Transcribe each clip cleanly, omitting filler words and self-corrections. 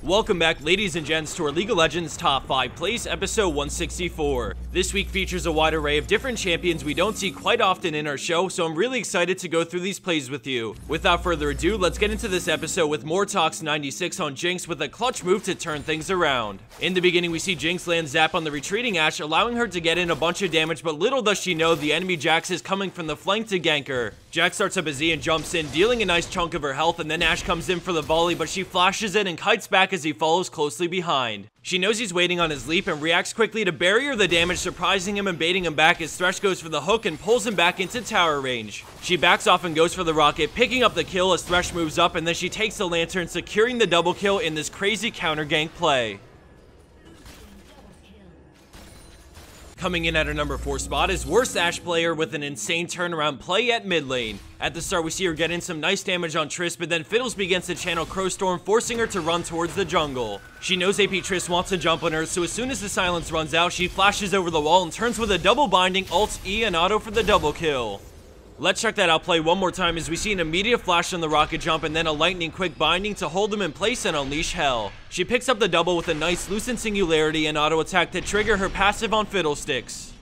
Welcome back, ladies and gents, to our League of Legends Top 5 Plays, episode 164. This week features a wide array of different champions we don't see quite often in our show, so I'm really excited to go through these plays with you. Without further ado, let's get into this episode with Mortox 96 on Jinx with a clutch move to turn things around. In the beginning, we see Jinx land Zap on the retreating Ashe, allowing her to get in a bunch of damage, but little does she know the enemy Jax is coming from the flank to gank her. Jax starts up a Z and jumps in, dealing a nice chunk of her health, and then Ashe comes in for the volley, but she flashes it and kites back as he follows closely behind. She knows he's waiting on his leap and reacts quickly to barrier the damage, surprising him and baiting him back as Thresh goes for the hook and pulls him back into tower range. She backs off and goes for the rocket, picking up the kill as Thresh moves up, and then she takes the lantern, securing the double kill in this crazy counter gank play. Coming in at our number 4 spot is Worst Ashe player with an insane turnaround play at mid lane. At the start, we see her get in some nice damage on Triss, but then Fiddles begins to channel Crowstorm, forcing her to run towards the jungle. She knows AP Triss wants to jump on her, so as soon as the silence runs out, she flashes over the wall and turns with a double binding, ult E and auto for the double kill. Let's check that out play one more time as we see an immediate flash on the rocket jump and then a lightning quick binding to hold him in place and unleash hell. She picks up the double with a nice Lucent Singularity and auto attack to trigger her passive on Fiddlesticks.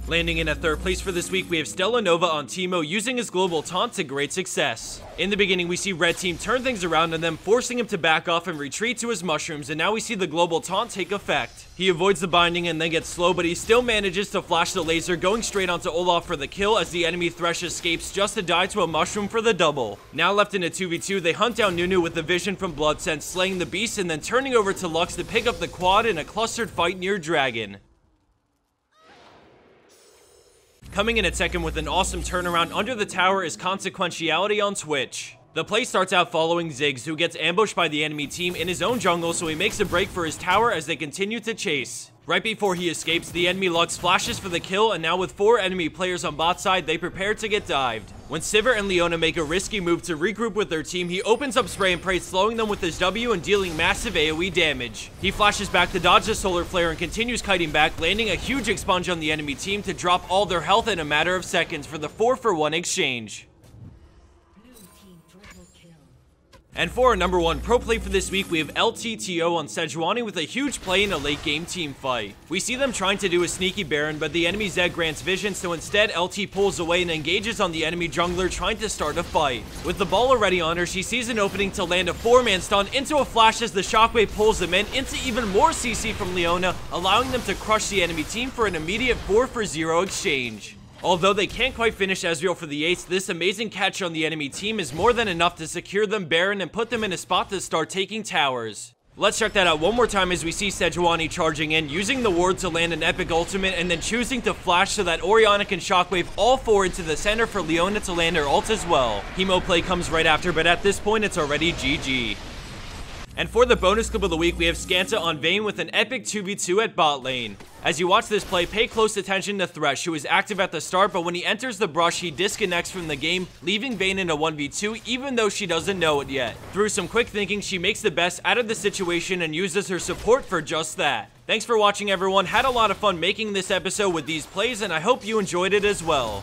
Landing in at 3rd place for this week, we have Stella Nova on Teemo using his global taunt to great success. In the beginning, we see Red Team turn things around and then forcing him to back off and retreat to his mushrooms, and now we see the global taunt take effect. He avoids the binding and then gets slow, but he still manages to flash the laser, going straight onto Olaf for the kill as the enemy Thresh escapes just to die to a mushroom for the double. Now left in a 2v2, they hunt down Nunu with the vision from Bloodsense, slaying the beast and then turning over to Lux to pick up the quad in a clustered fight near Dragon. Coming in at 2nd with an awesome turnaround under the tower is Consequentiality on Twitch. The play starts out following Ziggs, who gets ambushed by the enemy team in his own jungle, so he makes a break for his tower as they continue to chase. Right before he escapes, the enemy Lux flashes for the kill, and now with 4 enemy players on bot side, they prepare to get dived. When Sivir and Leona make a risky move to regroup with their team, he opens up Spray and Pray, slowing them with his W and dealing massive AoE damage. He flashes back to dodge the solar flare and continues kiting back, landing a huge expunge on the enemy team to drop all their health in a matter of seconds for the 4-for-1 exchange. And for our number 1 pro play for this week, we have LTTO on Sejuani with a huge play in a late game team fight. We see them trying to do a sneaky Baron, but the enemy Zed grants vision, so instead LT pulls away and engages on the enemy jungler trying to start a fight. With the ball already on her, she sees an opening to land a 4-man stun into a flash as the shockwave pulls them in into even more CC from Leona, allowing them to crush the enemy team for an immediate 4-for-0 exchange. Although they can't quite finish Ezreal for the ace, this amazing catch on the enemy team is more than enough to secure them Baron and put them in a spot to start taking towers. Let's check that out one more time as we see Sejuani charging in, using the ward to land an epic ultimate and then choosing to flash so that Orianna can shockwave all 4 into the center for Leona to land her ult as well. Hemo play comes right after, but at this point it's already GG. And for the bonus clip of the week, we have Scanta on Vayne with an epic 2v2 at bot lane. As you watch this play, pay close attention to Thresh, who is active at the start, but when he enters the brush, he disconnects from the game, leaving Vayne in a 1v2, even though she doesn't know it yet. Through some quick thinking, she makes the best out of the situation and uses her support for just that. Thanks for watching, everyone. Had a lot of fun making this episode with these plays, and I hope you enjoyed it as well.